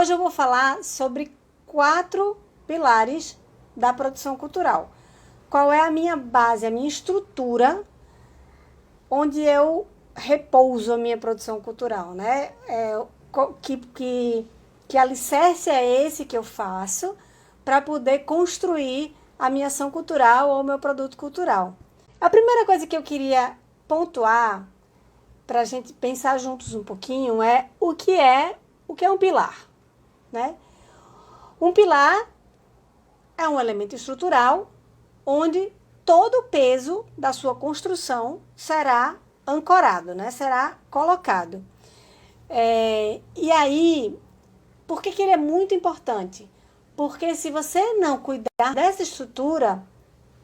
hoje eu vou falar sobre 4 pilares da produção cultural. Qual é a minha base, a minha estrutura, onde eu repouso a minha produção cultural, né? Que alicerce é esse que eu faço para poder construir a minha ação cultural ou o meu produto cultural. A primeira coisa que eu queria pontuar para a gente pensar juntos um pouquinho é o que é um pilar, né? Um pilar é um elemento estrutural onde todo o peso da sua construção será ancorado, né? Será colocado. E aí, por que ele é muito importante? Porque se você não cuidar dessa estrutura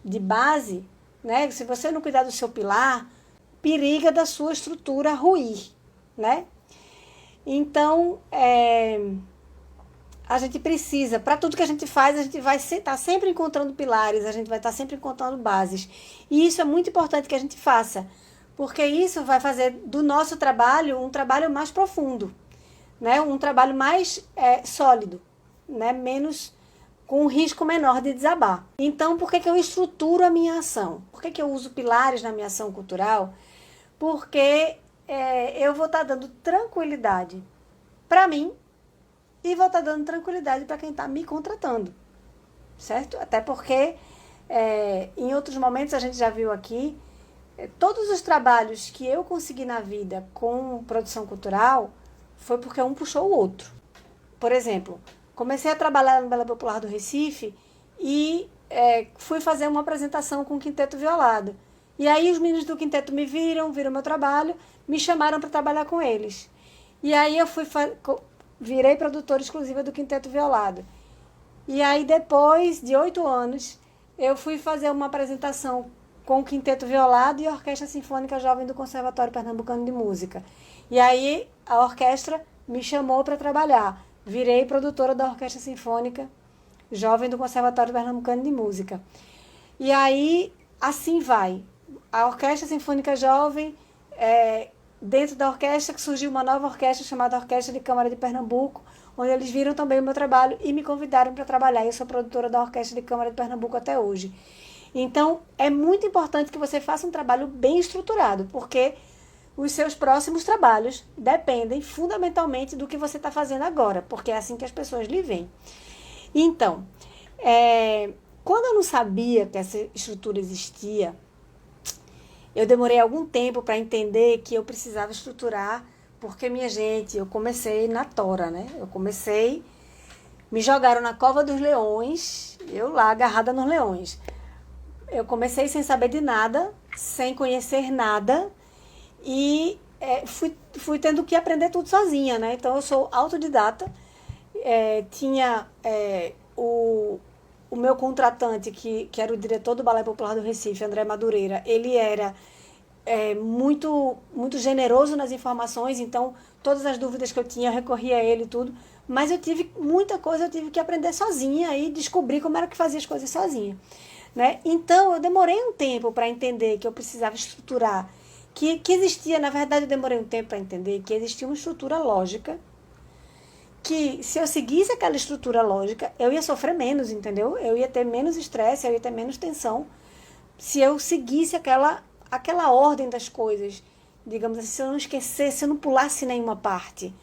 de base, né? Se você não cuidar do seu pilar, periga da sua estrutura ruir, né? Então, a gente precisa, para tudo que a gente faz, a gente vai estar sempre encontrando pilares, a gente vai estar sempre encontrando bases. E isso é muito importante que a gente faça, porque isso vai fazer do nosso trabalho um trabalho mais profundo, né? Um trabalho mais sólido, né? Menos, com um risco menor de desabar. Então, por que eu estruturo a minha ação? Por que eu uso pilares na minha ação cultural? Porque eu vou estar dando tranquilidade para mim e vou estar dando tranquilidade para quem está me contratando, certo? Até porque em outros momentos a gente já viu aqui, todos os trabalhos que eu consegui na vida com produção cultural foi porque um puxou o outro. Por exemplo, comecei a trabalhar no Balé Popular do Recife e fui fazer uma apresentação com o Quinteto Violado. E aí os meninos do Quinteto me viram meu trabalho, me chamaram para trabalhar com eles. E aí eu virei produtora exclusiva do Quinteto Violado. E aí depois de 8 anos, eu fui fazer uma apresentação com o Quinteto Violado e a Orquestra Sinfônica Jovem do Conservatório Pernambucano de Música. E aí a orquestra me chamou para trabalhar. Virei produtora da Orquestra Sinfônica Jovem do Conservatório Pernambucano de Música. E aí, assim vai. A Orquestra Sinfônica Jovem, dentro da orquestra, que surgiu uma nova orquestra chamada Orquestra de Câmara de Pernambuco, onde eles viram também o meu trabalho e me convidaram para trabalhar. Eu sou produtora da Orquestra de Câmara de Pernambuco até hoje. Então, é muito importante que você faça um trabalho bem estruturado, porque os seus próximos trabalhos dependem fundamentalmente do que você está fazendo agora, porque é assim que as pessoas lhe veem. Então, quando eu não sabia que essa estrutura existia, eu demorei algum tempo para entender que eu precisava estruturar, porque, minha gente, eu comecei na tora, né? Me jogaram na cova dos leões, eu lá agarrada nos leões. Eu comecei sem saber de nada, sem conhecer nada, e fui tendo que aprender tudo sozinha, né? Então, eu sou autodidata. Tinha o meu contratante, que era o diretor do Balé Popular do Recife, André Madureira. Ele era muito, muito generoso nas informações, então todas as dúvidas que eu tinha, eu recorria a ele e tudo. Mas muita coisa eu tive que aprender sozinha e descobrir como era que fazia as coisas sozinha, né? Então, eu demorei um tempo para entender que eu precisava estruturar, que existia, na verdade, eu demorei um tempo para entender que existia uma estrutura lógica, que se eu seguisse aquela estrutura lógica, eu ia sofrer menos, entendeu? Eu ia ter menos estresse, eu ia ter menos tensão, se eu seguisse aquela ordem das coisas, digamos assim, se eu não esquecesse, se eu não pulasse nenhuma parte,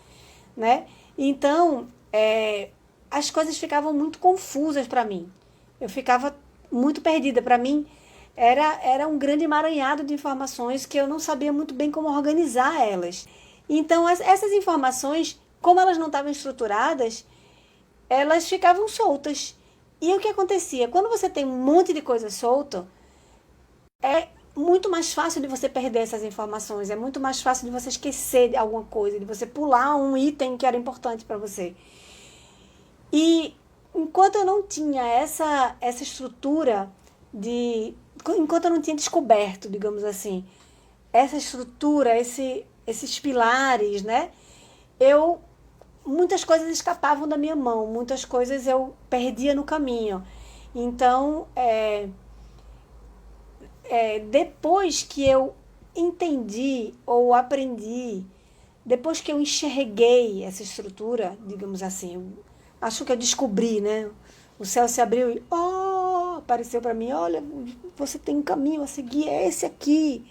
né? Então, as coisas ficavam muito confusas para mim. Eu ficava muito perdida. Para mim, era um grande emaranhado de informações que eu não sabia muito bem como organizar elas. Então, essas informações, como elas não estavam estruturadas, elas ficavam soltas. E o que acontecia? Quando você tem um monte de coisa solta, é muito mais fácil de você perder essas informações, é muito mais fácil de você esquecer de alguma coisa, de você pular um item que era importante para você. E enquanto eu não tinha essa estrutura enquanto eu não tinha descoberto, digamos assim, essa estrutura, esses pilares, né? Muitas coisas escapavam da minha mão, muitas coisas eu perdia no caminho. Então, depois que eu entendi ou aprendi depois que eu enxerguei essa estrutura, digamos assim, acho que eu descobri, né? O céu se abriu e apareceu para mim, olha, você tem um caminho a seguir, é esse aqui.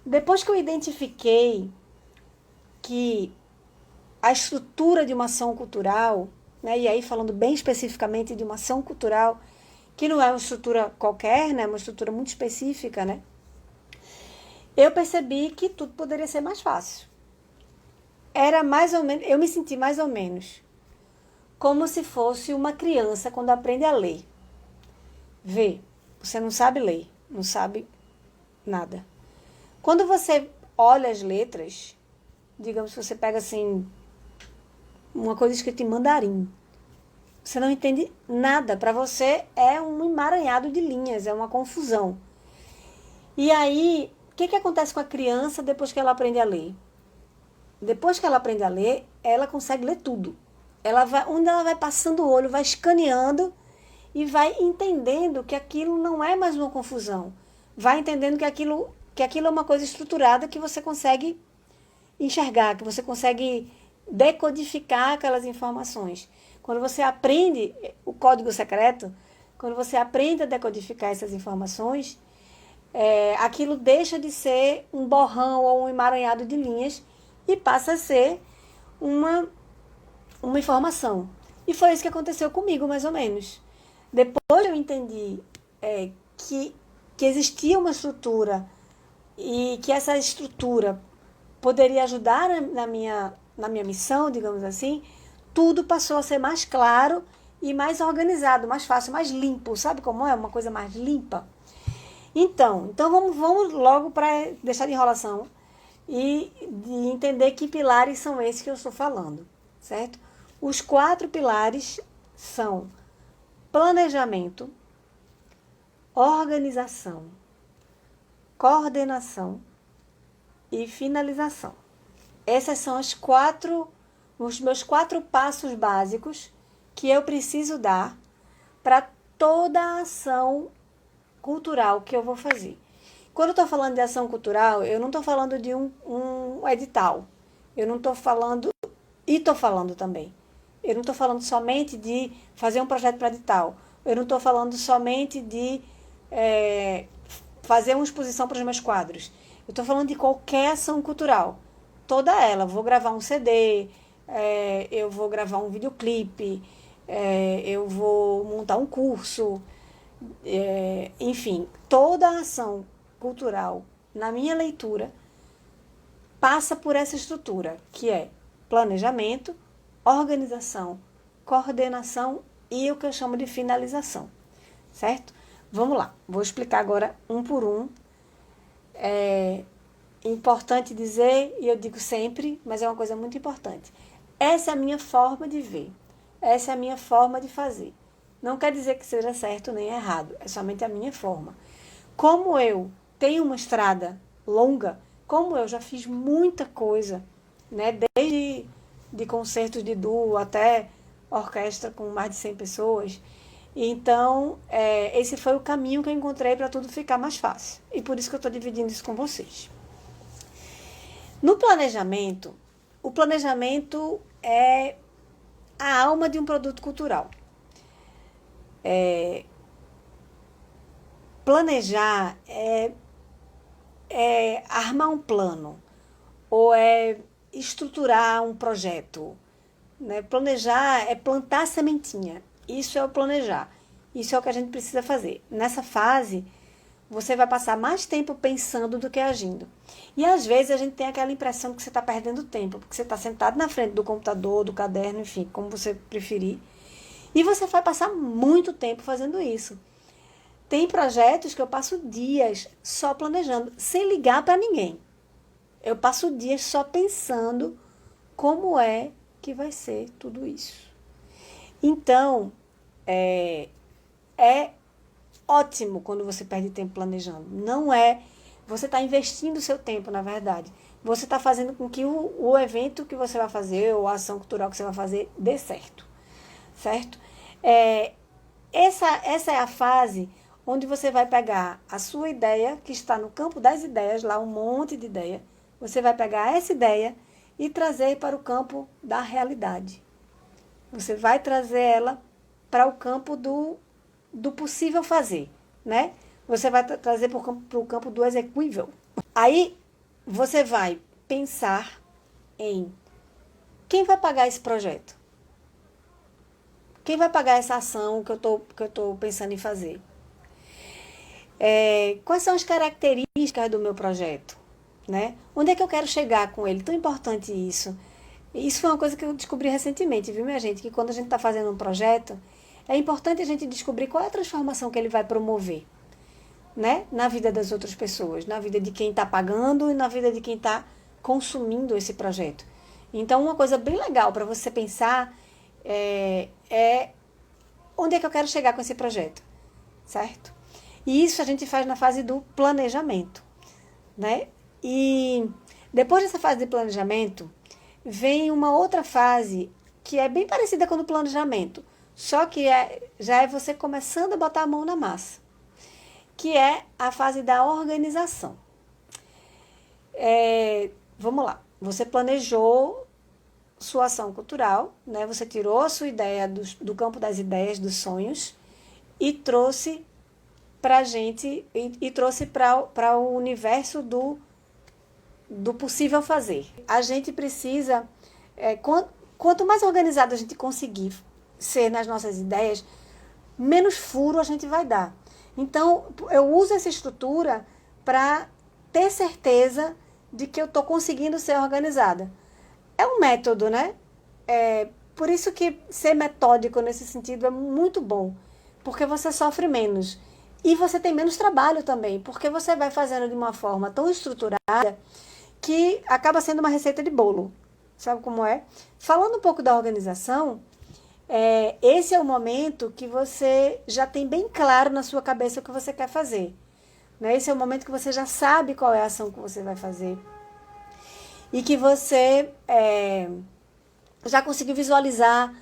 Depois que eu identifiquei que a estrutura de uma ação cultural, né, e aí falando bem especificamente de uma ação cultural, que não é uma estrutura qualquer, né, uma estrutura muito específica, né, eu percebi que tudo poderia ser mais fácil. Era mais ou menos, eu me senti mais ou menos como se fosse uma criança quando aprende a ler. Vê, você não sabe ler, não sabe nada. Quando você olha as letras, digamos que você pega assim, uma coisa escrita em mandarim, você não entende nada. Para você é um emaranhado de linhas, é uma confusão. E aí, o que acontece com a criança depois que ela aprende a ler? Depois que ela aprende a ler, ela consegue ler tudo. Onde ela vai passando o olho, vai escaneando e vai entendendo que aquilo não é mais uma confusão. Vai entendendo que aquilo é uma coisa estruturada que você consegue enxergar, que você consegue decodificar aquelas informações. Quando você aprende o código secreto, quando você aprende a decodificar essas informações, aquilo deixa de ser um borrão ou um emaranhado de linhas e passa a ser uma informação. E foi isso que aconteceu comigo, mais ou menos. Depois eu entendi que existia uma estrutura e que essa estrutura poderia ajudar na minha missão, digamos assim, tudo passou a ser mais claro e mais organizado, mais fácil, mais limpo. Sabe como é? Uma coisa mais limpa. Então vamos logo para deixar de enrolação e de entender que pilares são esses que eu estou falando, certo? Os 4 pilares são planejamento, organização, coordenação e finalização. Esses são os meus 4 passos básicos que eu preciso dar para toda a ação cultural que eu vou fazer. Quando eu estou falando de ação cultural, eu não estou falando de um edital. Eu não estou falando, e estou falando também. Eu não estou falando somente de fazer um projeto para edital. Eu não estou falando somente de fazer uma exposição para os meus quadros. Eu estou falando de qualquer ação cultural. Toda ela. Vou gravar um CD, eu vou gravar um videoclipe, eu vou montar um curso, enfim, toda a ação cultural, na minha leitura, passa por essa estrutura, que é planejamento, organização, coordenação e o que eu chamo de finalização, certo? Vamos lá, vou explicar agora um por um. É importante dizer, e eu digo sempre, mas é uma coisa muito importante. Essa é a minha forma de ver, essa é a minha forma de fazer. Não quer dizer que seja certo nem errado, é somente a minha forma. Como eu tenho uma estrada longa, como eu já fiz muita coisa, né, desde de concertos de duo até orquestra com mais de 100 pessoas, então esse foi o caminho que eu encontrei para tudo ficar mais fácil. E por isso que eu estou dividindo isso com vocês. No planejamento, o planejamento é a alma de um produto cultural. Planejar é armar um plano, ou é estruturar um projeto. Né? Planejar é plantar a sementinha. Isso é o planejar. Isso é o que a gente precisa fazer. Nessa fase, você vai passar mais tempo pensando do que agindo. E às vezes a gente tem aquela impressão de que você está perdendo tempo, porque você está sentado na frente do computador, do caderno, enfim, como você preferir. E você vai passar muito tempo fazendo isso. Tem projetos que eu passo dias só planejando, sem ligar para ninguém. Eu passo dias só pensando como é que vai ser tudo isso. Então, é ótimo quando você perde tempo planejando. Não é... Você está investindo o seu tempo, na verdade. Você está fazendo com que o evento que você vai fazer, ou a ação cultural que você vai fazer, dê certo. Certo? Essa é a fase onde você vai pegar a sua ideia, que está no campo das ideias, lá um monte de ideia. Você vai pegar essa ideia e trazer para o campo da realidade. Você vai trazer ela para o campo do possível fazer, né? Você vai trazer para o campo do execuível. Aí você vai pensar em quem vai pagar esse projeto? Quem vai pagar essa ação que eu tô pensando em fazer? Quais são as características do meu projeto? Né? Onde é que eu quero chegar com ele? Tão importante isso. Isso foi uma coisa que eu descobri recentemente, viu, minha gente? Que quando a gente está fazendo um projeto, é importante a gente descobrir qual é a transformação que ele vai promover, né? Na vida das outras pessoas, na vida de quem está pagando e na vida de quem está consumindo esse projeto. Então, uma coisa bem legal para você pensar é onde é que eu quero chegar com esse projeto, certo? E isso a gente faz na fase do planejamento, né? E depois dessa fase de planejamento, vem uma outra fase que é bem parecida com o planejamento, só que já é você começando a botar a mão na massa, que é a fase da organização. Vamos lá, você planejou sua ação cultural, né? Você tirou a sua ideia do campo das ideias, dos sonhos, e trouxe para a gente, e trouxe para o universo do possível fazer. A gente precisa, quanto mais organizado a gente conseguir ser nas nossas ideias, menos furo a gente vai dar. Então, eu uso essa estrutura para ter certeza de que eu estou conseguindo ser organizada. É um método, né? Por isso que ser metódico nesse sentido é muito bom, porque você sofre menos. E você tem menos trabalho também, porque você vai fazendo de uma forma tão estruturada que acaba sendo uma receita de bolo. Sabe como é? Falando um pouco da organização, esse é o momento que você já tem bem claro na sua cabeça o que você quer fazer. Né? Esse é o momento que você já sabe qual é a ação que você vai fazer. E que você já conseguiu visualizar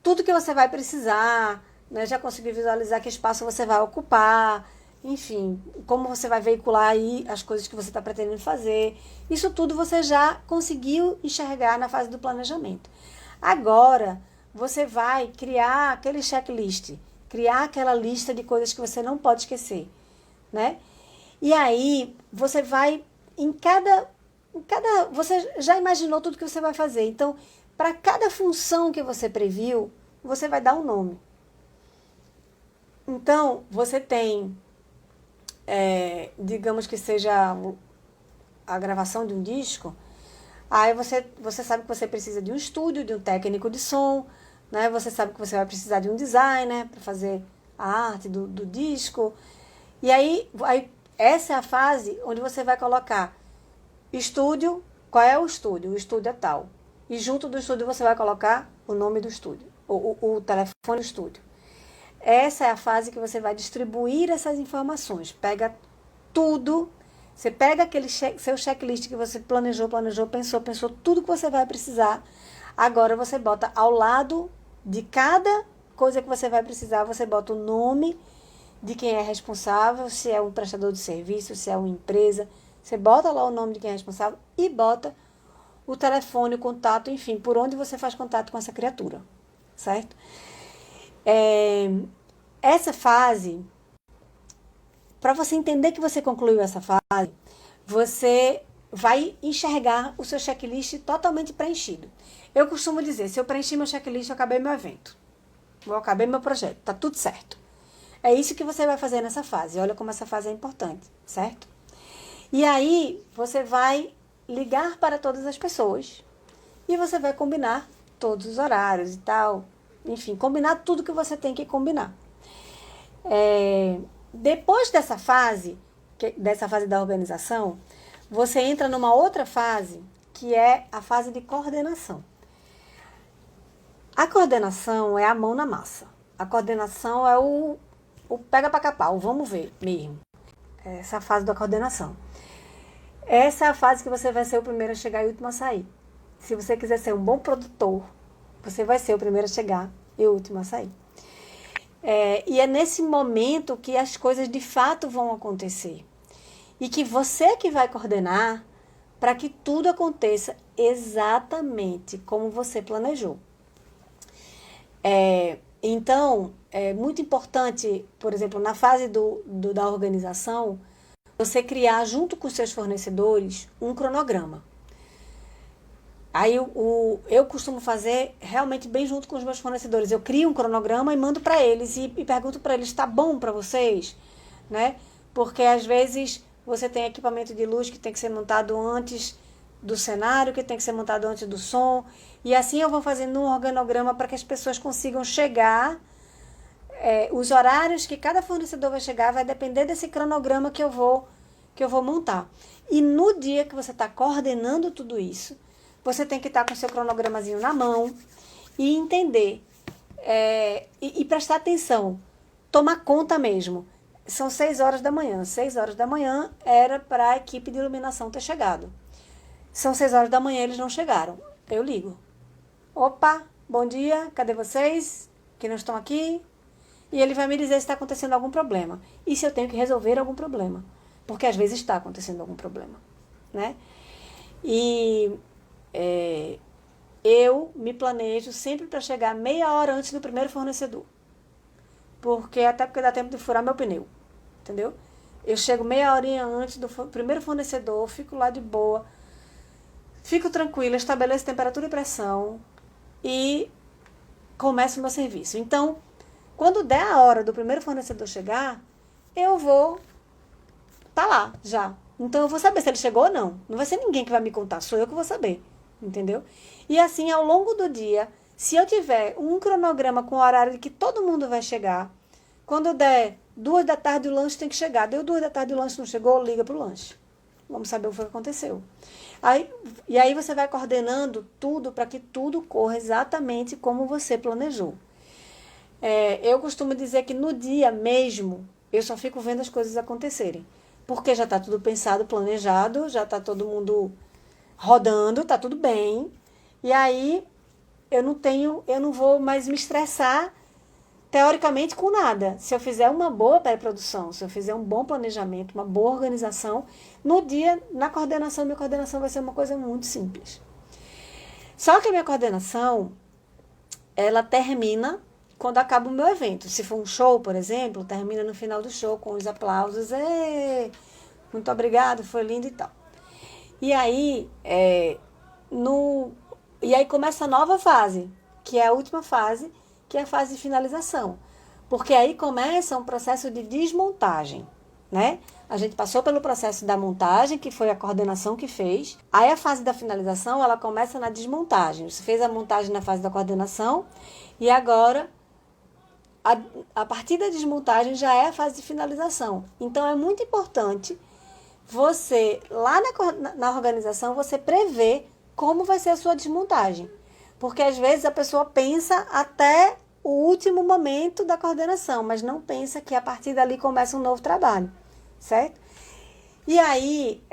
tudo que você vai precisar, né? Já conseguiu visualizar que espaço você vai ocupar, enfim, como você vai veicular aí as coisas que você está pretendendo fazer. Isso tudo você já conseguiu enxergar na fase do planejamento. Agora, você vai criar aquele checklist, criar aquela lista de coisas que você não pode esquecer, né? E aí, você vai, você já imaginou tudo que você vai fazer. Então, para cada função que você previu, você vai dar um nome. Então, você tem, digamos que seja a gravação de um disco, aí você sabe que você precisa de um estúdio, de um técnico de som, né? Você sabe que você vai precisar de um designer para fazer a arte do disco. E aí, essa é a fase onde você vai colocar estúdio. Qual é o estúdio? O estúdio é tal. E junto do estúdio você vai colocar o nome do estúdio, o telefone do estúdio. Essa é a fase que você vai distribuir essas informações. Pega tudo, você pega aquele seu checklist que você planejou, pensou tudo que você vai precisar. Agora você bota ao lado de cada coisa que você vai precisar, você bota o nome de quem é responsável, se é um prestador de serviço, se é uma empresa. Você bota lá o nome de quem é responsável e bota o telefone, o contato, enfim, por onde você faz contato com essa criatura, certo? Essa fase, para você entender que você concluiu essa fase, você vai enxergar o seu checklist totalmente preenchido. Eu costumo dizer, se eu preenchi meu checklist, eu acabei meu evento. Eu acabei meu projeto, tá tudo certo. É isso que você vai fazer nessa fase. Olha como essa fase é importante, certo? E aí, você vai ligar para todas as pessoas e você vai combinar todos os horários e tal. Enfim, combinar tudo que você tem que combinar. Depois dessa fase da organização, você entra numa outra fase, que é a fase de coordenação. A coordenação é a mão na massa. A coordenação é o pega para capar, o vamos ver mesmo. Essa é a fase da coordenação. Essa é a fase que você vai ser o primeiro a chegar e o último a sair. Se você quiser ser um bom produtor, você vai ser o primeiro a chegar e o último a sair. E é nesse momento que as coisas de fato vão acontecer. E que você que vai coordenar para que tudo aconteça exatamente como você planejou. Então, é muito importante, por exemplo, na fase da organização, você criar junto com os seus fornecedores um cronograma. Aí eu costumo fazer realmente bem junto com os meus fornecedores. Eu crio um cronograma e mando para eles e pergunto para eles, está bom para vocês? Né? Porque às vezes você tem equipamento de luz que tem que ser montado antes do cenário, que tem que ser montado antes do som. E assim eu vou fazendo um organograma para que as pessoas consigam chegar. Os horários que cada fornecedor vai chegar vai depender desse cronograma que eu vou montar. E no dia que você está coordenando tudo isso, você tem que estar com o seu cronogramazinho na mão e entender, e prestar atenção, tomar conta mesmo. São 6 horas da manhã. 6 horas da manhã era para a equipe de iluminação ter chegado. São 6 horas da manhã, eles não chegaram. Eu ligo. Opa, bom dia, cadê vocês que não estão aqui? E ele vai me dizer se está acontecendo algum problema. E se eu tenho que resolver algum problema. Porque às vezes está acontecendo algum problema. Né? E eu me planejo sempre para chegar meia hora antes do primeiro fornecedor. Até porque dá tempo de furar meu pneu. Entendeu? Eu chego meia horinha antes do primeiro fornecedor, fico lá de boa, fico tranquila, estabeleço temperatura e pressão e começo o meu serviço. Então, quando der a hora do primeiro fornecedor chegar, eu vou estar lá já. Então, eu vou saber se ele chegou ou não. Não vai ser ninguém que vai me contar, sou eu que vou saber. Entendeu? E assim, ao longo do dia, se eu tiver um cronograma com o horário de que todo mundo vai chegar, quando der 2 da tarde o lanche tem que chegar. Deu 2 da tarde o lanche não chegou, liga pro lanche. Vamos saber o que aconteceu. E aí você vai coordenando tudo para que tudo corra exatamente como você planejou. Eu costumo dizer que no dia mesmo, eu só fico vendo as coisas acontecerem. Porque já está tudo pensado, planejado, já está todo mundo rodando, está tudo bem. E aí eu não vou mais me estressar teoricamente com nada. Se eu fizer uma boa pré-produção, se eu fizer um bom planejamento, uma boa organização, no dia, na coordenação, minha coordenação vai ser uma coisa muito simples. Só que a minha coordenação, ela termina quando acaba o meu evento. Se for um show, por exemplo, termina no final do show com os aplausos. Muito obrigado, foi lindo e tal. E aí, e aí começa a nova fase, que é a última fase, que é a fase de finalização. Porque aí começa um processo de desmontagem, né? A gente passou pelo processo da montagem, que foi a coordenação que fez. Aí a fase da finalização, ela começa na desmontagem. Você fez a montagem na fase da coordenação e agora, a partir da desmontagem, já é a fase de finalização. Então, é muito importante você, lá na organização, você prever como vai ser a sua desmontagem. Porque, às vezes, a pessoa pensa até o último momento da coordenação, mas não pensa que a partir dali começa um novo trabalho, certo? E aí,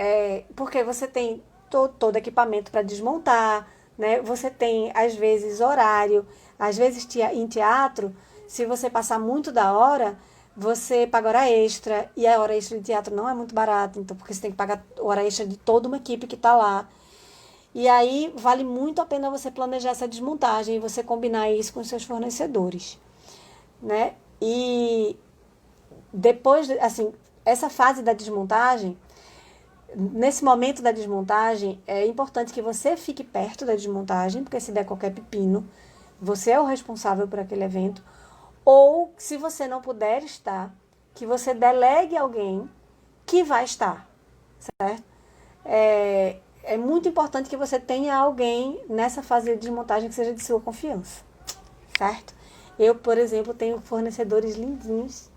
porque você tem todo equipamento para desmontar, né? Você tem, às vezes, horário, às vezes em teatro, se você passar muito da hora, você paga hora extra, e a hora extra de teatro não é muito barata, então, porque você tem que pagar hora extra de toda uma equipe que está lá. E aí vale muito a pena você planejar essa desmontagem e você combinar isso com os seus fornecedores, né? E depois, assim, essa fase da desmontagem, nesse momento da desmontagem, é importante que você fique perto da desmontagem, porque se der qualquer pepino, você é o responsável por aquele evento. Ou, se você não puder estar, que você delegue alguém que vai estar, certo? É muito importante que você tenha alguém nessa fase de desmontagem que seja de sua confiança, certo? Eu, por exemplo, tenho fornecedores lindinhos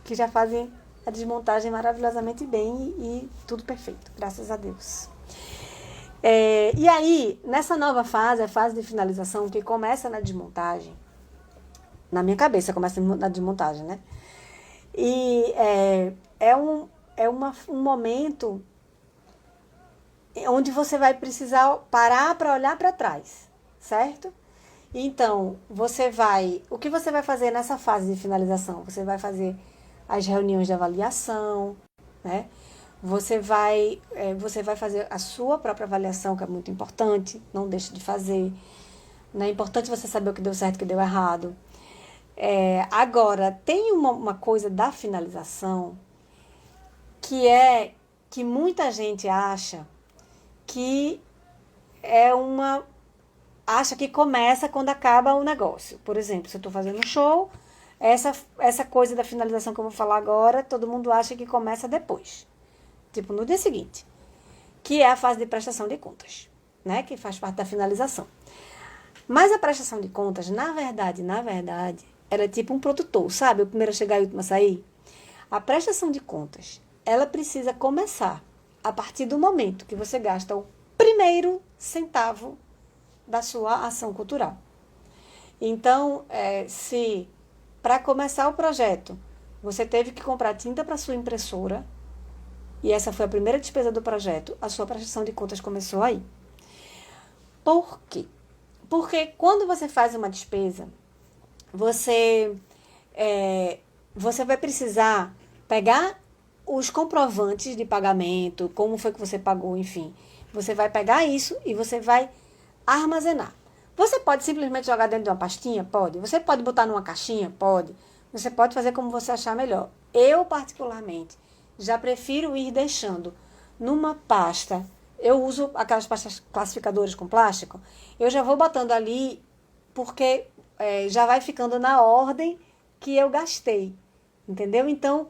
que já fazem a desmontagem maravilhosamente bem e tudo perfeito, graças a Deus. E aí, nessa nova fase, a fase de finalização, que começa na desmontagem, na minha cabeça começa na desmontagem, né? E um momento onde você vai precisar parar para olhar para trás, certo? Então, o que você vai fazer nessa fase de finalização? Você vai fazer as reuniões de avaliação, né? Você vai fazer a sua própria avaliação, que é muito importante, não deixe de fazer. Né? É importante você saber o que deu certo e o que deu errado. Agora, tem uma coisa da finalização que é que muita gente acha que acha que começa quando acaba o negócio. Por exemplo, se eu estou fazendo um show, essa coisa da finalização que eu vou falar agora, todo mundo acha que começa depois. Tipo, no dia seguinte. Que é a fase de prestação de contas, né? Que faz parte da finalização. Mas a prestação de contas, na verdade, ela é tipo um produtor, sabe? O primeiro a chegar e o último a sair. A prestação de contas, ela precisa começar a partir do momento que você gasta o primeiro centavo da sua ação cultural. Então, se para começar o projeto, você teve que comprar tinta para sua impressora, e essa foi a primeira despesa do projeto, a sua prestação de contas começou aí. Por quê? Porque quando você faz uma despesa, você vai precisar pegar os comprovantes de pagamento, como foi que você pagou, enfim. Você vai pegar isso e você vai armazenar. Você pode simplesmente jogar dentro de uma pastinha? Pode. Você pode botar numa caixinha? Pode. Você pode fazer como você achar melhor. Eu, particularmente, já prefiro ir deixando numa pasta. Eu uso aquelas pastas classificadoras com plástico. Eu já vou botando ali porque já vai ficando na ordem que eu gastei. Entendeu? Então,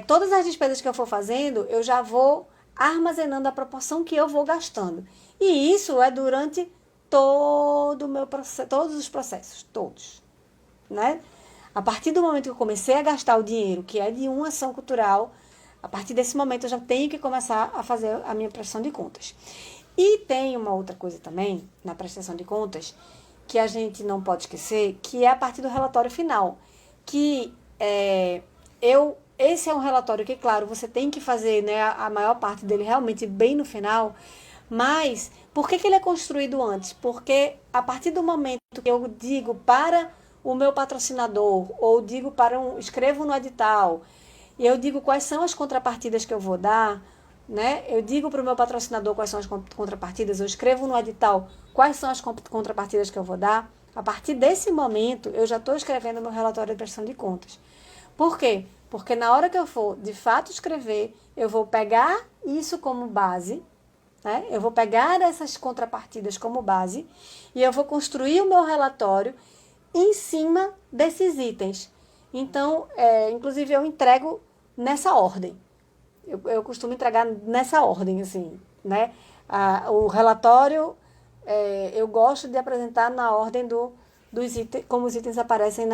todas as despesas que eu for fazendo, eu já vou armazenando a proporção que eu vou gastando. E isso é durante todo o meu processo, todos os processos, todos. Né? A partir do momento que eu comecei a gastar o dinheiro, que é de uma ação cultural, a partir desse momento eu já tenho que começar a fazer a minha prestação de contas. E tem uma outra coisa também, na prestação de contas, que a gente não pode esquecer, que é a partir do relatório final. Que esse é um relatório que, claro, você tem que fazer, né, a maior parte dele realmente bem no final, mas por que ele é construído antes? Porque a partir do momento que eu digo para o meu patrocinador, ou digo escrevo no edital, e eu digo quais são as contrapartidas que eu vou dar, né? Eu digo para o meu patrocinador quais são as contrapartidas, eu escrevo no edital quais são as contrapartidas que eu vou dar. A partir desse momento, eu já estou escrevendo meu relatório de prestação de contas. Por quê? Porque na hora que eu for, de fato, escrever, eu vou pegar isso como base, né? Eu vou pegar essas contrapartidas como base e eu vou construir o meu relatório em cima desses itens. Então, inclusive, eu entrego nessa ordem. Eu costumo entregar nessa ordem, assim, né? O relatório, eu gosto de apresentar na ordem dos itens, como os itens aparecem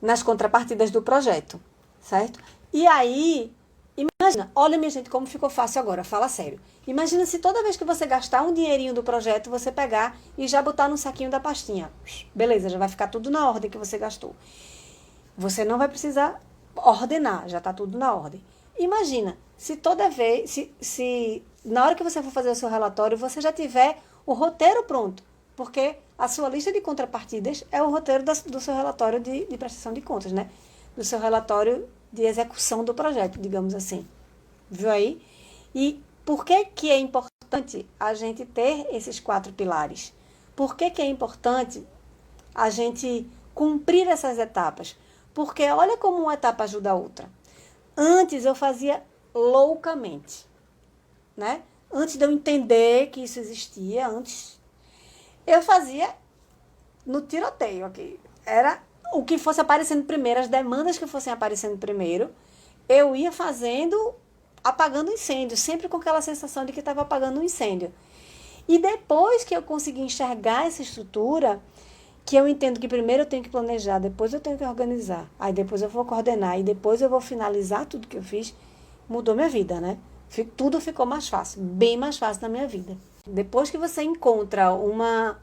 nas contrapartidas do projeto, certo? E aí, imagina, olha, minha gente, como ficou fácil agora, fala sério. Imagina se toda vez que você gastar um dinheirinho do projeto, você pegar e já botar no saquinho da pastinha. Beleza, já vai ficar tudo na ordem que você gastou. Você não vai precisar ordenar, já está tudo na ordem. Imagina, se toda vez, se na hora que você for fazer o seu relatório, você já tiver o roteiro pronto, porque a sua lista de contrapartidas é o roteiro do seu relatório de prestação de contas, né? Do seu relatório de execução do projeto, digamos assim. Viu aí? E por que é importante a gente ter esses 4 pilares? Por que é importante a gente cumprir essas etapas? Porque olha como uma etapa ajuda a outra. Antes eu fazia loucamente, né? Antes de eu entender que isso existia, antes eu fazia no tiroteio aqui. Era o que fosse aparecendo primeiro, as demandas que fossem aparecendo primeiro, eu ia fazendo, apagando incêndio, sempre com aquela sensação de que estava apagando um incêndio. E depois que eu consegui enxergar essa estrutura, que eu entendo que primeiro eu tenho que planejar, depois eu tenho que organizar, aí depois eu vou coordenar, e depois eu vou finalizar tudo que eu fiz, mudou minha vida, né? Tudo ficou mais fácil, bem mais fácil na minha vida. Depois que você encontra uma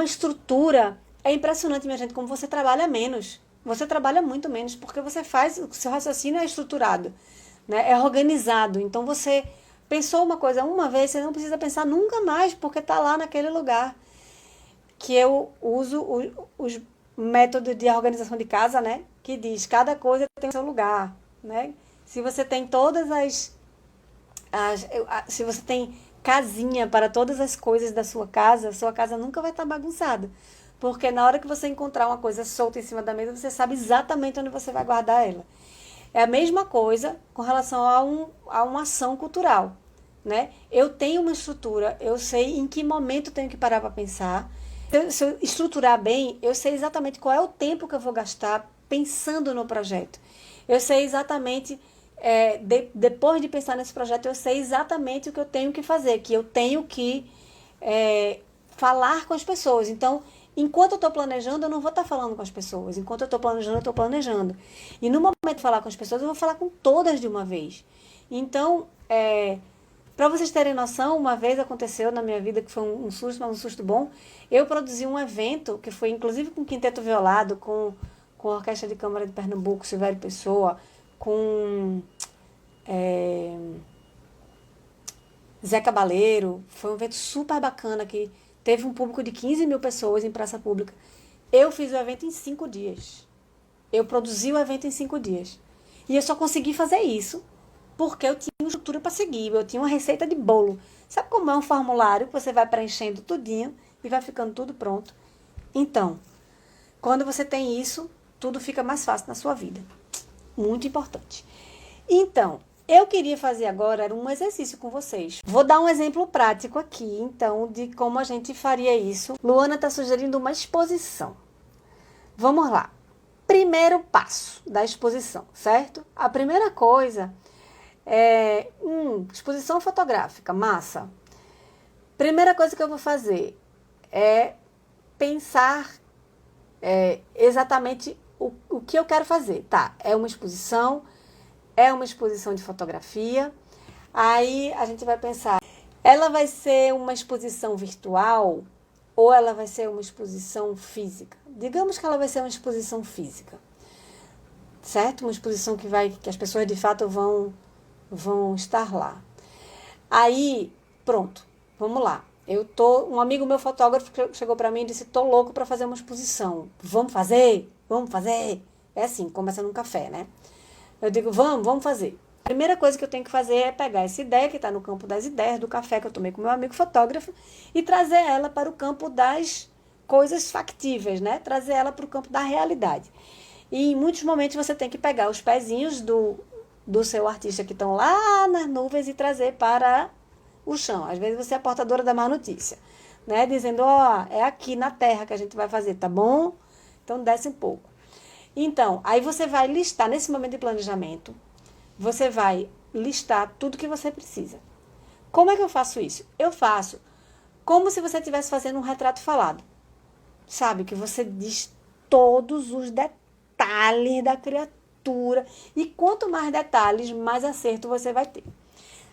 estrutura, é impressionante, minha gente, como você trabalha menos. Você trabalha muito menos, porque você faz, o seu raciocínio é estruturado, né? É organizado. Então você pensou uma coisa uma vez, você não precisa pensar nunca mais, porque está lá naquele lugar. Que eu uso os métodos de organização de casa, né? Que diz, cada coisa tem o seu lugar. né? Se você tem todas se você tem casinha para todas as coisas da sua casa nunca vai estar bagunçada. Porque na hora que você encontrar uma coisa solta em cima da mesa, você sabe exatamente onde você vai guardar ela. É a mesma coisa com relação a uma ação cultural, né? Eu tenho uma estrutura, eu sei em que momento eu tenho que parar para pensar. Se eu estruturar bem, eu sei exatamente qual é o tempo que eu vou gastar pensando no projeto. Eu sei exatamente, depois de pensar nesse projeto, eu sei exatamente o que eu tenho que fazer, que eu tenho que falar com as pessoas. Então, enquanto eu estou planejando, eu não vou estar falando com as pessoas. Enquanto eu estou planejando, eu estou planejando. E no momento de falar com as pessoas, eu vou falar com todas de uma vez. Então, para vocês terem noção, uma vez aconteceu na minha vida, que foi um susto, mas um susto bom. Eu produzi um evento, que foi inclusive com Quinteto Violado, com a Orquestra de Câmara de Pernambuco, Silvério Pessoa, com Zé Cabaleiro. Foi um evento super bacana, que teve um público de 15 mil pessoas em praça pública. Eu fiz o evento em 5 dias. Eu produzi o evento em 5 dias. E eu só consegui fazer isso porque eu tinha uma estrutura para seguir, eu tinha uma receita de bolo. Sabe como é um formulário que você vai preenchendo tudinho e vai ficando tudo pronto? Então, quando você tem isso, tudo fica mais fácil na sua vida. Muito importante. Então, eu queria fazer agora um exercício com vocês. Vou dar um exemplo prático aqui, então, de como a gente faria isso. Luana está sugerindo uma exposição. Vamos lá. Primeiro passo da exposição, certo? A primeira coisa exposição fotográfica, massa. Primeira coisa que eu vou fazer é pensar exatamente o que eu quero fazer. Tá, é uma exposição de fotografia. Aí a gente vai pensar, ela vai ser uma exposição virtual ou ela vai ser uma exposição física? Digamos que ela vai ser uma exposição física, certo? Uma exposição que as pessoas de fato vão estar lá. Aí, pronto, vamos lá. Um amigo meu fotógrafo chegou para mim e disse: tô louco para fazer uma exposição. Vamos fazer? Vamos fazer? É assim, começa num café, né? Eu digo: vamos fazer. A primeira coisa que eu tenho que fazer é pegar essa ideia que está no campo das ideias, do café que eu tomei com meu amigo fotógrafo, e trazer ela para o campo das coisas factíveis, né? Trazer ela para o campo da realidade. E em muitos momentos você tem que pegar os pezinhos do seu artista que estão lá nas nuvens e trazer para o chão. Às vezes você é a portadora da má notícia, né? Dizendo: é aqui na terra que a gente vai fazer, tá bom? Então desce um pouco. Então, aí você vai listar, nesse momento de planejamento, você vai listar tudo que você precisa. Como é que eu faço isso? Eu faço como se você estivesse fazendo um retrato falado. Sabe? Que você diz todos os detalhes da criatura. E quanto mais detalhes, mais acerto você vai ter,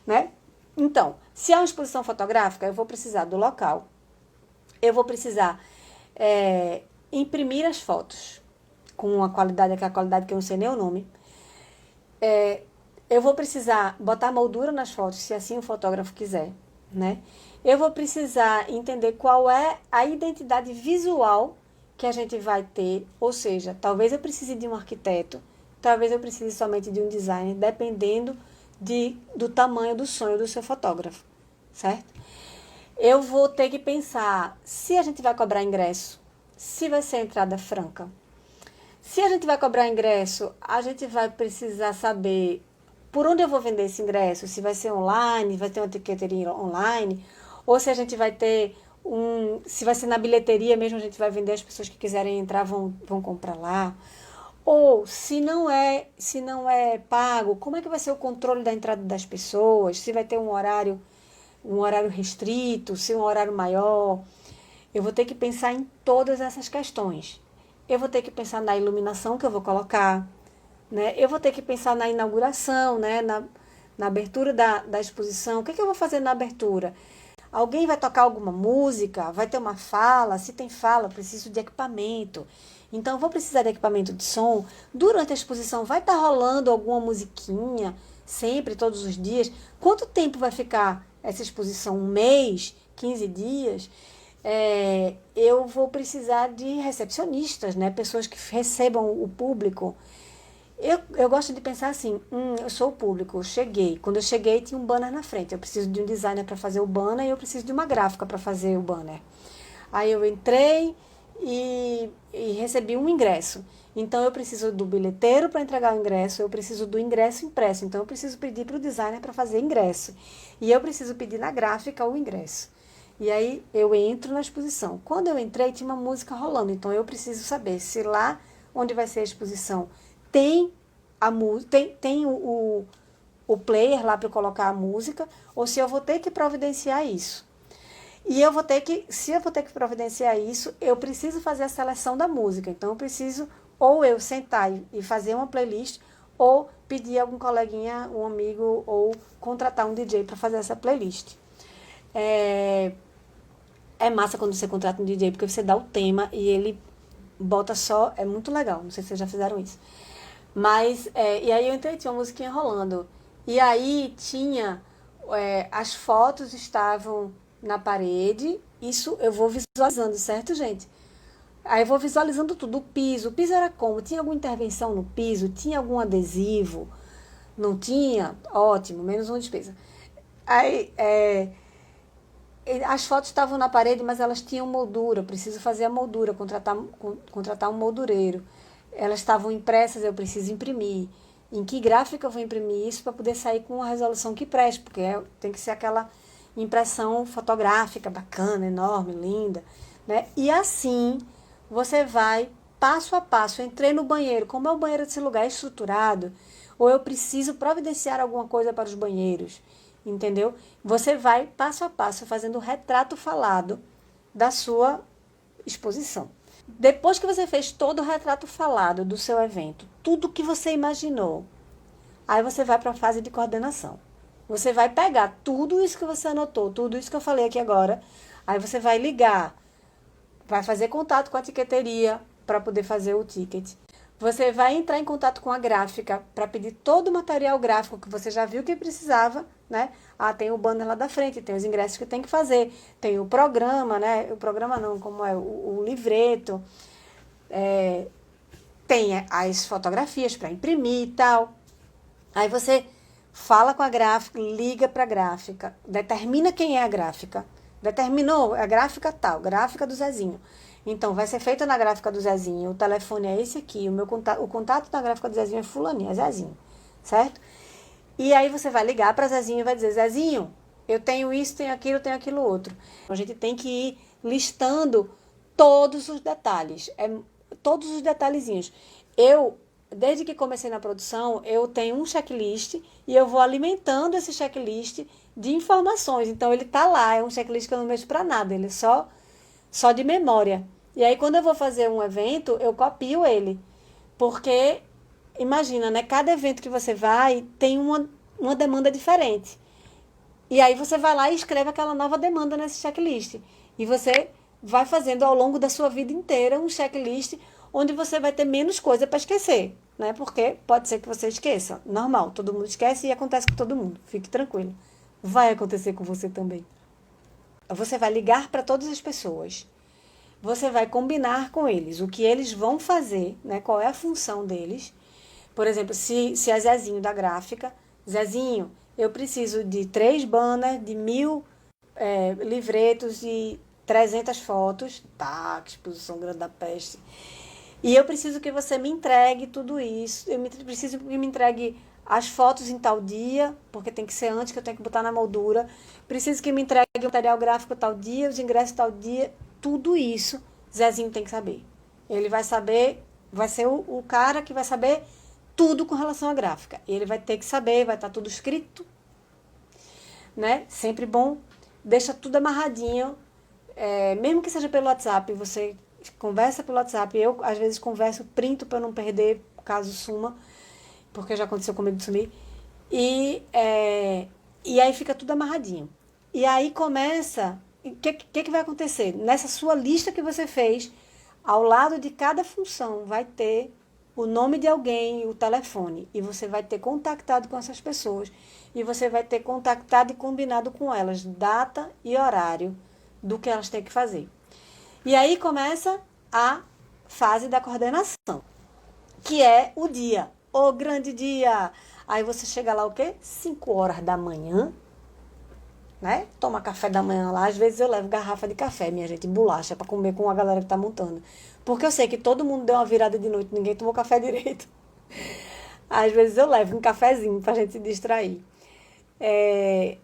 né? Então, se é uma exposição fotográfica, eu vou precisar do local. Eu vou precisar imprimir as fotos com aquela qualidade que eu não sei nem o nome. Eu vou precisar botar moldura nas fotos, se assim o fotógrafo quiser, né? Eu vou precisar entender qual é a identidade visual que a gente vai ter, ou seja, talvez eu precise de um arquiteto, talvez eu precise somente de um designer, dependendo do tamanho do sonho do seu fotógrafo, certo? Eu vou ter que pensar se a gente vai cobrar ingresso, se vai ser entrada franca. Se a gente vai cobrar ingresso, a gente vai precisar saber por onde eu vou vender esse ingresso, se vai ser online, vai ter uma etiqueteria online, ou se a gente vai ter se vai ser na bilheteria mesmo, a gente vai vender, as pessoas que quiserem entrar vão comprar lá. Ou se não é pago, como é que vai ser o controle da entrada das pessoas? Se vai ter um horário restrito, se um horário maior. Eu vou ter que pensar em todas essas questões. Eu vou ter que pensar na iluminação que eu vou colocar, né? Eu vou ter que pensar na inauguração, né? Na abertura da exposição. O que eu vou fazer na abertura? Alguém vai tocar alguma música? Vai ter uma fala? Se tem fala, eu preciso de equipamento. Então, eu vou precisar de equipamento de som. Durante a exposição, vai estar rolando alguma musiquinha? Sempre, todos os dias? Quanto tempo vai ficar essa exposição? 1 mês? 15 dias? Eu vou precisar de recepcionistas, né? Pessoas que recebam o público. Eu gosto de pensar assim, eu sou o público, eu cheguei. Quando eu cheguei, tinha um banner na frente. Eu preciso de um designer para fazer o banner e eu preciso de uma gráfica para fazer o banner. Aí eu entrei e recebi um ingresso. Então eu preciso do bilheteiro para entregar o ingresso, eu preciso do ingresso impresso. Então eu preciso pedir para o designer para fazer ingresso. E eu preciso pedir na gráfica o ingresso. E aí eu entro na exposição. Quando eu entrei, tinha uma música rolando. Então eu preciso saber se lá onde vai ser a exposição tem a música, tem o player lá para eu colocar a música, ou se eu vou ter que providenciar isso. E eu vou ter que, se eu vou ter que providenciar isso, eu preciso fazer a seleção da música. Então eu preciso ou eu sentar e fazer uma playlist, ou pedir a algum coleguinha, um amigo, ou contratar um DJ para fazer essa playlist. É massa quando você contrata um DJ, porque você dá o tema e ele bota só, é muito legal. Não sei se vocês já fizeram isso. Mas, e aí eu entrei, tinha uma musiquinha rolando. E aí tinha, as fotos estavam na parede, isso eu vou visualizando, certo, gente? Aí eu vou visualizando tudo, o piso era como? Tinha alguma intervenção no piso? Tinha algum adesivo? Não tinha? Ótimo, menos uma despesa. Aí, as fotos estavam na parede, mas elas tinham moldura. Eu preciso fazer a moldura, contratar um moldureiro. Elas estavam impressas, eu preciso imprimir. Em que gráfica eu vou imprimir isso para poder sair com uma resolução que preste? Porque tem que ser aquela impressão fotográfica bacana, enorme, linda, né? E assim você vai passo a passo. Eu entrei no banheiro. Como é o banheiro desse lugar estruturado, ou eu preciso providenciar alguma coisa para os banheiros, entendeu? Você vai passo a passo fazendo o retrato falado da sua exposição. Depois que você fez todo o retrato falado do seu evento, tudo que você imaginou, aí você vai para a fase de coordenação. Você vai pegar tudo isso que você anotou, tudo isso que eu falei aqui agora, aí você vai ligar, vai fazer contato com a etiqueteria para poder fazer o ticket. Você vai entrar em contato com a gráfica para pedir todo o material gráfico que você já viu que precisava, né? Tem o banner lá da frente, tem os ingressos que tem que fazer, tem o programa, né? O programa não, como é o livreto, tem as fotografias para imprimir e tal. Aí você fala com a gráfica, liga para a gráfica, determina quem é a gráfica. Determinou a gráfica tal, gráfica do Zezinho. Então, vai ser feita na gráfica do Zezinho. O telefone é esse aqui. O contato da gráfica do Zezinho é fulaninho, é Zezinho. Certo? E aí você vai ligar para Zezinho e vai dizer, Zezinho, eu tenho isso, tenho aquilo outro. A gente tem que ir listando todos os detalhes. Todos os detalhezinhos. Desde que comecei na produção, eu tenho um checklist e eu vou alimentando esse checklist de informações. Então, ele tá lá, é um checklist que eu não mexo para nada, ele é só de memória. E aí, quando eu vou fazer um evento, eu copio ele. Porque, imagina, né? Cada evento que você vai tem uma demanda diferente. E aí você vai lá e escreve aquela nova demanda nesse checklist. E você vai fazendo ao longo da sua vida inteira um checklist onde você vai ter menos coisa para esquecer, né? Porque pode ser que você esqueça. Normal, todo mundo esquece e acontece com todo mundo. Fique tranquilo. Vai acontecer com você também. Você vai ligar para todas as pessoas. Você vai combinar com eles o que eles vão fazer, né? Qual é a função deles. Por exemplo, se é Zezinho da gráfica, Zezinho, eu preciso de 3 banners, de 1000 livretos e 300 fotos. Tá, que exposição grande da peste. E eu preciso que você me entregue tudo isso. Preciso que me entregue as fotos em tal dia, porque tem que ser antes, que eu tenho que botar na moldura. Preciso que me entregue o material gráfico tal dia, os ingressos tal dia. Tudo isso, Zezinho tem que saber. Ele vai saber, vai ser o cara que vai saber tudo com relação à gráfica. Ele vai ter que saber, vai estar tudo escrito, né? Sempre bom. Deixa tudo amarradinho. Mesmo que seja pelo WhatsApp, você conversa pelo WhatsApp. Eu, às vezes, converso, printo para não perder, caso suma, porque já aconteceu comigo de sumir. E aí fica tudo amarradinho. E aí começa... O que vai acontecer? Nessa sua lista que você fez, ao lado de cada função, vai ter o nome de alguém e o telefone. E você vai ter contactado com essas pessoas. E você vai ter contactado e combinado com elas data e horário do que elas têm que fazer. E aí começa a fase da coordenação, que é o dia. o grande dia. Aí você chega lá o quê? 5 horas da manhã, né? Toma café da manhã lá. Às vezes eu levo garrafa de café, minha gente, bolacha, para comer com a galera que tá montando. Porque eu sei que todo mundo deu uma virada de noite, ninguém tomou café direito. Às vezes eu levo um cafezinho pra gente se distrair. É,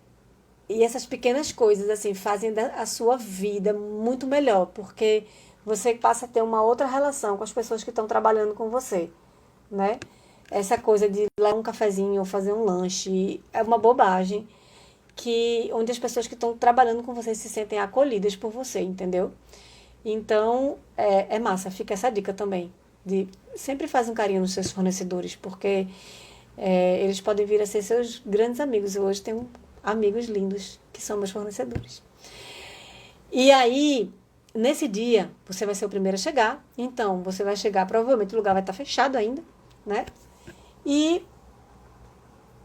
e essas pequenas coisas, assim, fazem a sua vida muito melhor, porque você passa a ter uma outra relação com as pessoas que estão trabalhando com você, né? Essa coisa de levar um cafezinho ou fazer um lanche é uma bobagem, onde as pessoas que estão trabalhando com você se sentem acolhidas por você, entendeu? Então, é massa, fica essa dica também, de sempre faz um carinho nos seus fornecedores, porque eles podem vir a ser seus grandes amigos. Eu hoje tenho amigos lindos que são meus fornecedores. E aí, nesse dia, você vai ser o primeiro a chegar. Então, você vai chegar, provavelmente o lugar vai estar fechado ainda, né? E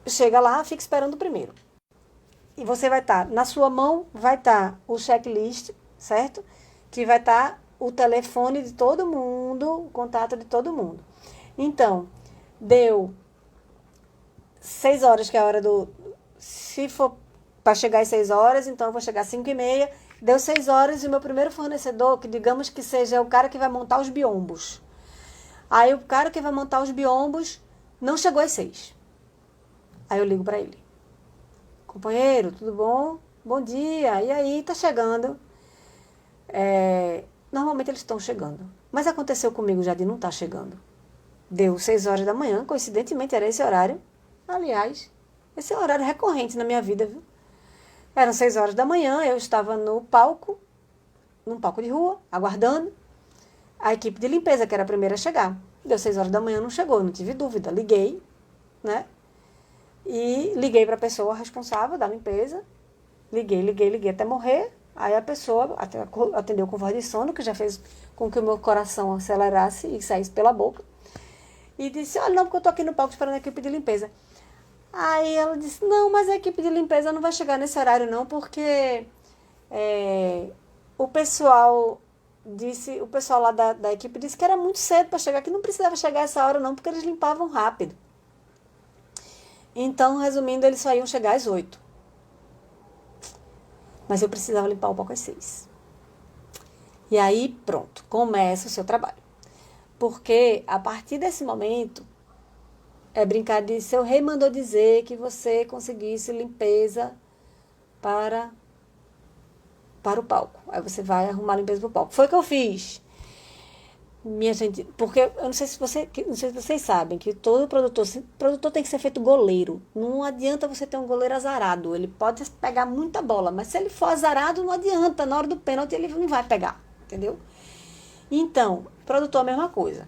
chega lá, fica esperando o primeiro. E você vai estar, na sua mão vai estar o checklist, certo? Que vai estar o telefone de todo mundo, o contato de todo mundo. Então, deu 6 horas, que é a hora do... Se for para chegar às 6 horas, então eu vou chegar às 5h30. Deu 6 horas e o meu primeiro fornecedor, que digamos que seja o cara que vai montar os biombos. Aí o cara que vai montar os biombos não chegou às 6. Aí eu ligo para ele. Companheiro, tudo bom? Bom dia. E aí, tá chegando? Normalmente eles estão chegando. Mas aconteceu comigo já de não estar chegando. Deu 6 horas da manhã, coincidentemente era esse horário. Aliás, esse é um horário recorrente na minha vida, viu? Eram 6 horas da manhã, eu estava num palco de rua, aguardando. A equipe de limpeza, que era a primeira a chegar. Deu 6 horas da manhã, não chegou, não tive dúvida. Liguei, né? E liguei para a pessoa responsável da limpeza. Liguei até morrer. Aí a pessoa atendeu com voz de sono, que já fez com que o meu coração acelerasse e saísse pela boca. E disse, olha, não, porque eu tô aqui no palco esperando a equipe de limpeza. Aí ela disse, não, mas a equipe de limpeza não vai chegar nesse horário não, porque o pessoal lá da equipe disse que era muito cedo para chegar, que não precisava chegar essa hora não, porque eles limpavam rápido. Então, resumindo, eles só iam chegar às 8. Mas eu precisava limpar o palco às 6. E aí, pronto, começa o seu trabalho. Porque, a partir desse momento, brincar de seu rei mandou dizer que você conseguisse limpeza para o palco. Aí você vai arrumar a limpeza para o palco. Foi o que eu fiz. Minha gente, porque eu não sei se vocês sabem que todo produtor tem que ser feito goleiro. Não adianta você ter um goleiro azarado. Ele pode pegar muita bola, mas se ele for azarado, não adianta. Na hora do pênalti, ele não vai pegar, entendeu? Então, produtor é a mesma coisa.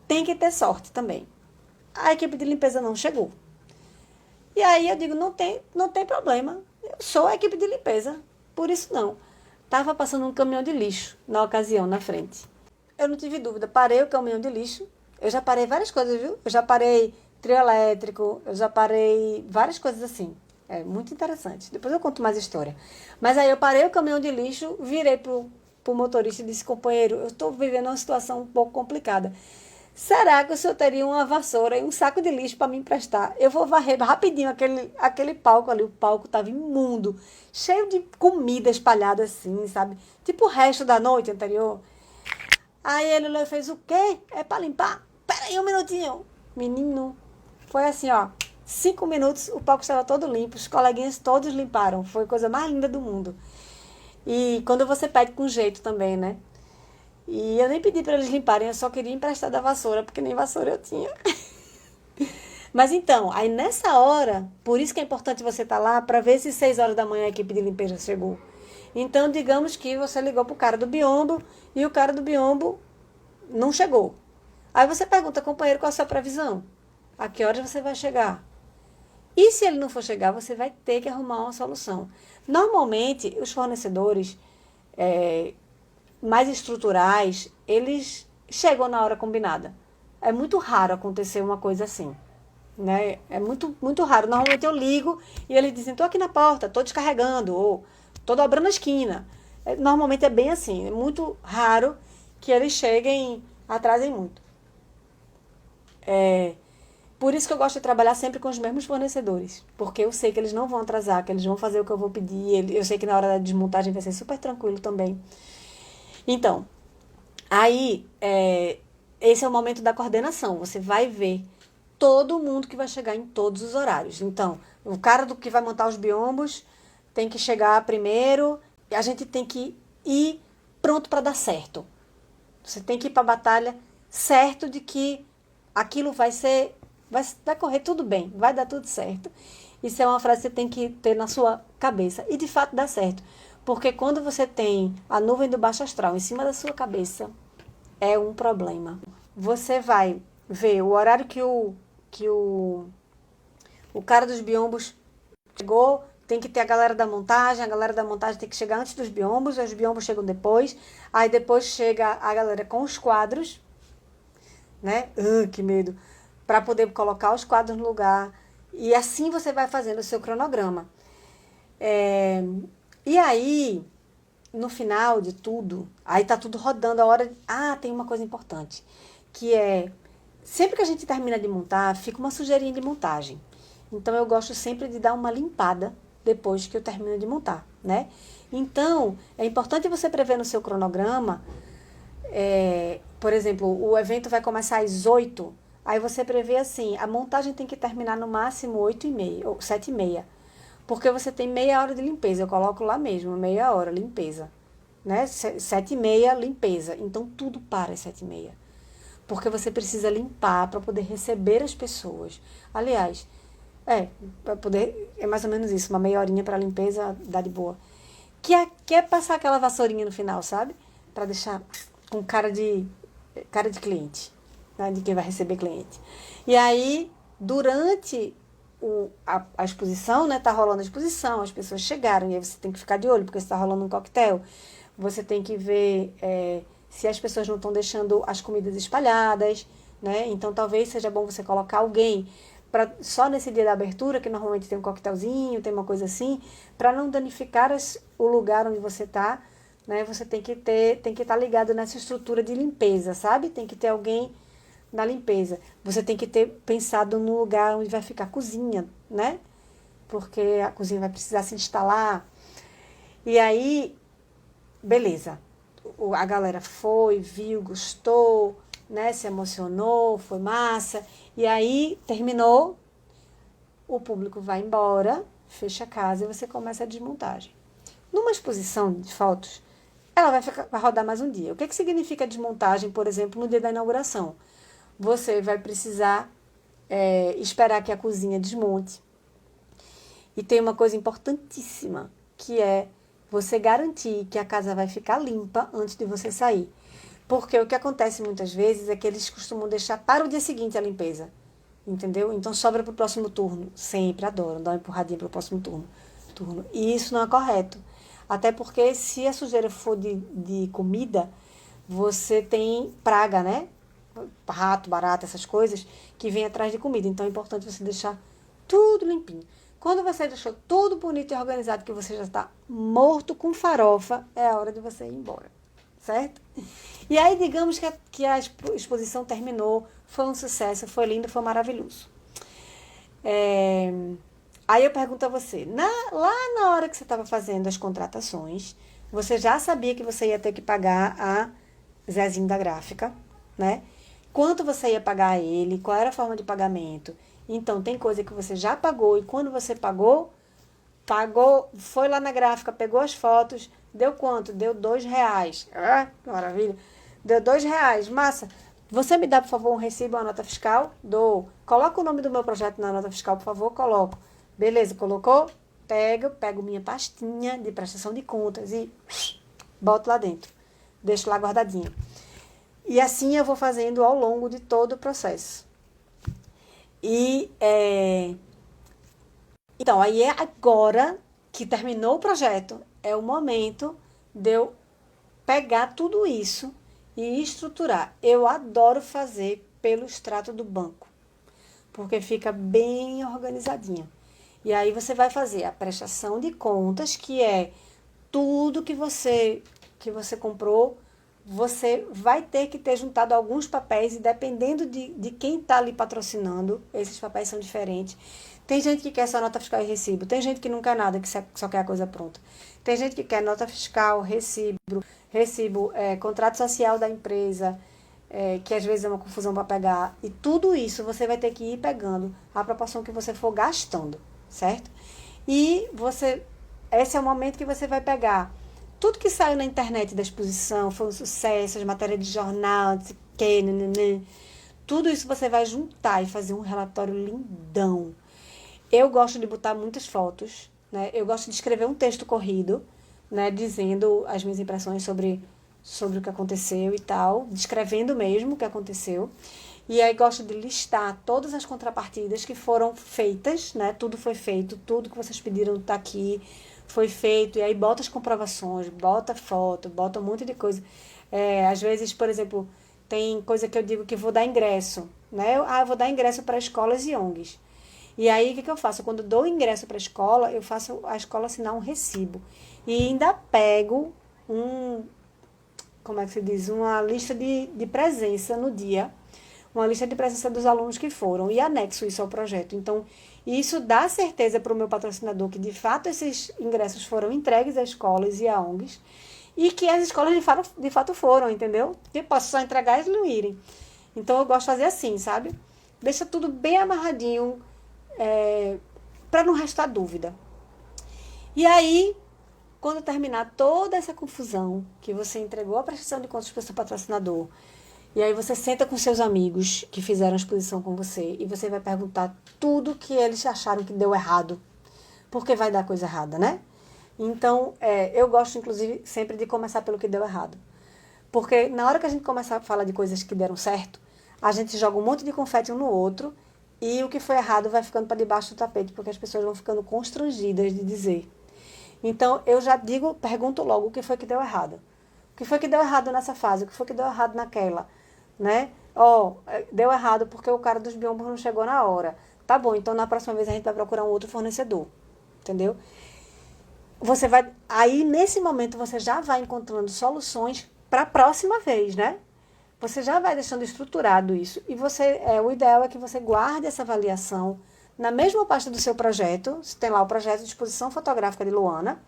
Tem que ter sorte também. A equipe de limpeza não chegou. E aí eu digo, não tem problema. Eu sou a equipe de limpeza. Por isso não. Tava passando um caminhão de lixo na ocasião, na frente. Eu não tive dúvida, parei o caminhão de lixo. Eu já parei várias coisas, viu? Eu já parei trio elétrico, eu já parei várias coisas assim. É muito interessante. Depois eu conto mais história. Mas aí eu parei o caminhão de lixo, virei pro motorista e disse, companheiro, eu estou vivendo uma situação um pouco complicada. Será que o senhor teria uma vassoura e um saco de lixo para me emprestar? Eu vou varrer rapidinho aquele palco ali. O palco estava imundo, cheio de comida espalhada assim, sabe? Tipo o resto da noite anterior. Aí ele fez o quê? É para limpar? Peraí um minutinho. Menino, foi assim, ó. 5 minutos, o palco estava todo limpo. Os coleguinhas todos limparam. Foi a coisa mais linda do mundo. E quando você pede com jeito também, né? E eu nem pedi para eles limparem, eu só queria emprestar da vassoura, porque nem vassoura eu tinha. Mas então, aí nessa hora, por isso que é importante você estar lá, para ver se 6 horas da manhã a equipe de limpeza chegou. Então, digamos que você ligou pro cara do biombo e o cara do biombo não chegou. Aí você pergunta, companheiro, qual a sua previsão? A que horas você vai chegar? E se ele não for chegar, você vai ter que arrumar uma solução. Normalmente, os fornecedores mais estruturais, eles chegam na hora combinada. É muito raro acontecer uma coisa assim, né? É muito, muito raro. Normalmente eu ligo e eles dizem, estou aqui na porta, estou descarregando, ou estou dobrando a esquina. Normalmente é bem assim. É muito raro que eles cheguem, atrasem muito. Por isso que eu gosto de trabalhar sempre com os mesmos fornecedores. Porque eu sei que eles não vão atrasar, que eles vão fazer o que eu vou pedir. Eu sei que na hora da desmontagem vai ser super tranquilo também. Então, aí, esse é o momento da coordenação. Você vai ver todo mundo que vai chegar em todos os horários. Então, o cara do que vai montar os biombos tem que chegar primeiro. E a gente tem que ir pronto para dar certo. Você tem que ir para a batalha certo de que aquilo vai correr tudo bem, vai dar tudo certo. Isso é uma frase que você tem que ter na sua cabeça. E de fato dá certo. Porque quando você tem a nuvem do baixo astral em cima da sua cabeça, é um problema. Você vai ver o horário que o cara dos biombos chegou, tem que ter a galera da montagem tem que chegar antes dos biombos, os biombos chegam depois, aí depois chega a galera com os quadros, né? Que medo! Para poder colocar os quadros no lugar. E assim você vai fazendo o seu cronograma. E aí, no final de tudo, aí tá tudo rodando a hora. Tem uma coisa importante, que é, sempre que a gente termina de montar, fica uma sujeirinha de montagem. Então eu gosto sempre de dar uma limpada depois que eu termino de montar, né? Então, é importante você prever no seu cronograma, por exemplo, o evento vai começar às 8, aí você prevê assim, a montagem tem que terminar no máximo 8h30 ou 7h30, porque você tem meia hora de limpeza, eu coloco lá mesmo, meia hora, limpeza, né? 7h30, limpeza, então tudo para às 7h30, porque você precisa limpar para poder receber as pessoas. Aliás, para poder, é mais ou menos isso, uma meia horinha para limpeza dá de boa. Que é passar aquela vassourinha no final, sabe? Para deixar com cara de cliente, né? De quem vai receber cliente. E aí, durante a exposição, né? Tá rolando a exposição, as pessoas chegaram, e aí você tem que ficar de olho, porque está rolando um coquetel. Você tem que ver se as pessoas não estão deixando as comidas espalhadas, né? Então, talvez seja bom você colocar alguém só nesse dia da abertura, que normalmente tem um coquetelzinho, tem uma coisa assim, para não danificar o lugar onde você está, né? Você tem que estar ligado nessa estrutura de limpeza, sabe? Tem que ter alguém na limpeza. Você tem que ter pensado no lugar onde vai ficar a cozinha, né? Porque a cozinha vai precisar se instalar. E aí, beleza. A galera foi, viu, gostou, né? Se emocionou, foi massa. E aí, terminou, o público vai embora, fecha a casa e você começa a desmontagem. Numa exposição de fotos, ela vai rodar mais um dia. O que significa desmontagem, por exemplo, no dia da inauguração? Você vai precisar esperar que a cozinha desmonte. E tem uma coisa importantíssima, que é você garantir que a casa vai ficar limpa antes de você sair. Porque o que acontece muitas vezes é que eles costumam deixar para o dia seguinte a limpeza. Entendeu? Então sobra para o próximo turno. Sempre adoram dar uma empurradinha para o próximo turno. E isso não é correto. Até porque se a sujeira for de comida, você tem praga, né? Rato, barata, essas coisas que vêm atrás de comida. Então é importante você deixar tudo limpinho. Quando você deixou tudo bonito e organizado, que você já está morto com farofa, é a hora de você ir embora. Certo? E aí, digamos que a exposição terminou, foi um sucesso, foi lindo, foi maravilhoso. Aí eu pergunto a você, lá na hora que você estava fazendo as contratações, você já sabia que você ia ter que pagar a Zezinho da gráfica, né? Quanto você ia pagar a ele, qual era a forma de pagamento. Então, tem coisa que você já pagou, e quando você pagou, foi lá na gráfica, pegou as fotos, deu quanto? Deu R$2. Que maravilha. Deu R$2. Massa. Você me dá, por favor, um recibo, uma nota fiscal? Dou. Coloca o nome do meu projeto na nota fiscal, por favor. Coloco. Beleza, colocou? Pego minha pastinha de prestação de contas e boto lá dentro. Deixo lá guardadinho. E assim eu vou fazendo ao longo de todo o processo. Então, aí é agora que terminou o projeto, é o momento de eu pegar tudo isso e estruturar. Eu adoro fazer pelo extrato do banco, porque fica bem organizadinho. E aí você vai fazer a prestação de contas, que é tudo que você comprou, você vai ter que ter juntado alguns papéis e dependendo de quem está ali patrocinando, esses papéis são diferentes. Tem gente que quer só nota fiscal e recibo, tem gente que não quer nada, que só quer a coisa pronta. Tem gente que quer nota fiscal, recibo, contrato social da empresa, que às vezes é uma confusão para pegar. E tudo isso você vai ter que ir pegando à proporção que você for gastando, certo? E esse é o momento que você vai pegar tudo que saiu na internet da exposição, foi um sucesso, as matérias de jornal, não sei o quê, nananã. Tudo isso você vai juntar e fazer um relatório lindão. Eu gosto de botar muitas fotos, né? Eu gosto de escrever um texto corrido, né? Dizendo as minhas impressões sobre o que aconteceu e tal, descrevendo mesmo o que aconteceu. E aí gosto de listar todas as contrapartidas que foram feitas, né? Tudo foi feito, tudo que vocês pediram está aqui, foi feito. E aí bota as comprovações, bota foto, bota um monte de coisa. Às vezes, por exemplo, tem coisa que eu digo que vou dar ingresso, né? Eu vou dar ingresso para escolas e ONGs. E aí, o que eu faço? Quando eu dou ingresso para a escola, eu faço a escola assinar um recibo. E ainda pego como é que se diz? Uma lista de presença no dia, uma lista de presença dos alunos que foram, e anexo isso ao projeto. Então, isso dá certeza para o meu patrocinador que, de fato, esses ingressos foram entregues a escolas e a ONGs, e que as escolas, de fato foram, entendeu? Eu posso só entregar e eles não irem. Então, eu gosto de fazer assim, sabe? Deixa tudo bem amarradinho, para não restar dúvida. E aí, quando terminar toda essa confusão, que você entregou a prestação de contas para o seu patrocinador, e aí você senta com seus amigos que fizeram a exposição com você, e você vai perguntar tudo que eles acharam que deu errado, porque vai dar coisa errada, né? Então, eu gosto, inclusive, sempre de começar pelo que deu errado. Porque na hora que a gente começar a falar de coisas que deram certo, a gente joga um monte de confete um no outro, e o que foi errado vai ficando para debaixo do tapete, porque as pessoas vão ficando constrangidas de dizer. Então, eu já pergunto logo o que foi que deu errado. O que foi que deu errado nessa fase? O que foi que deu errado naquela? Né? Deu errado porque o cara dos biombos não chegou na hora. Tá bom, então na próxima vez a gente vai procurar um outro fornecedor. Entendeu? Aí, nesse momento, você já vai encontrando soluções para a próxima vez, né? Você já vai deixando estruturado isso. E o ideal é que você guarde essa avaliação na mesma pasta do seu projeto. Você tem lá o projeto de exposição fotográfica de Luana.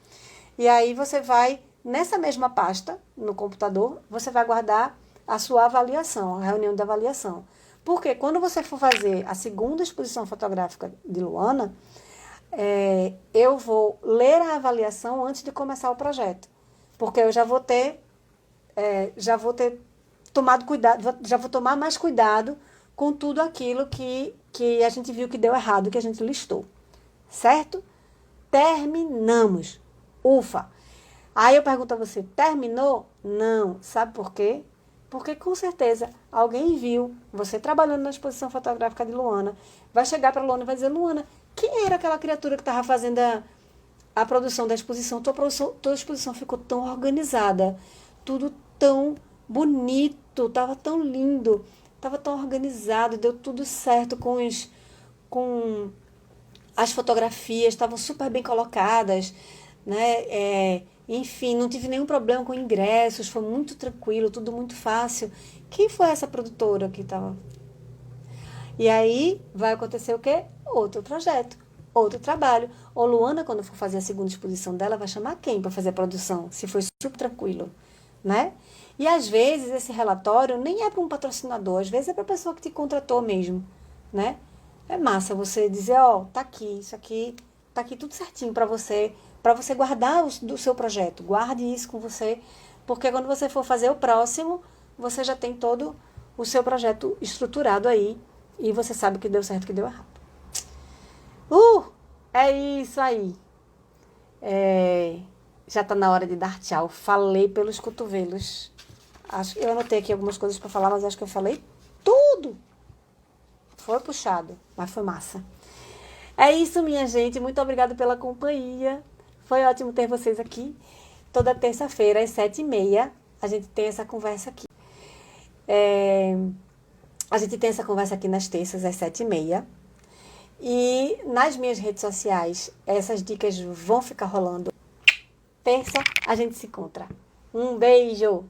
E aí você vai, nessa mesma pasta, no computador, você vai guardar a sua avaliação, a reunião de avaliação. Porque quando você for fazer a segunda exposição fotográfica de Luana, eu vou ler a avaliação antes de começar o projeto. Porque eu já vou ter tomado cuidado, já vou tomar mais cuidado com tudo aquilo que a gente viu que deu errado, que a gente listou. Certo? Terminamos. Ufa! Aí eu pergunto a você, terminou? Não. Sabe por quê? Porque com certeza alguém viu você trabalhando na exposição fotográfica de Luana, vai chegar para Luana e vai dizer, Luana, quem era aquela criatura que estava fazendo a produção da exposição? Tua exposição ficou tão organizada, tudo tão bonito, estava tão lindo, estava tão organizado, deu tudo certo com as fotografias, estavam super bem colocadas, né? Enfim, não tive nenhum problema com ingressos, foi muito tranquilo, tudo muito fácil. Quem foi essa produtora que estava? E aí vai acontecer o quê? Outro projeto, outro trabalho. Ou Luana, quando for fazer a segunda exposição dela, vai chamar quem para fazer a produção? Se foi super tranquilo, né? E às vezes esse relatório nem é para um patrocinador, às vezes é para a pessoa que te contratou mesmo, né? É massa você dizer, tá aqui, isso aqui, tá aqui tudo certinho para você guardar do seu projeto. Guarde isso com você, porque quando você for fazer o próximo, você já tem todo o seu projeto estruturado aí e você sabe o que deu certo e o que deu errado. É isso aí. Já está na hora de dar tchau. Falei pelos cotovelos. Eu anotei aqui algumas coisas para falar, mas acho que eu falei tudo. Foi puxado, mas foi massa. É isso, minha gente. Muito obrigada pela companhia. Foi ótimo ter vocês aqui. Toda terça-feira, às 7h30, a gente tem essa conversa aqui. A gente tem essa conversa aqui nas terças, às 7h30. E nas minhas redes sociais, essas dicas vão ficar rolando. Terça, a gente se encontra. Um beijo!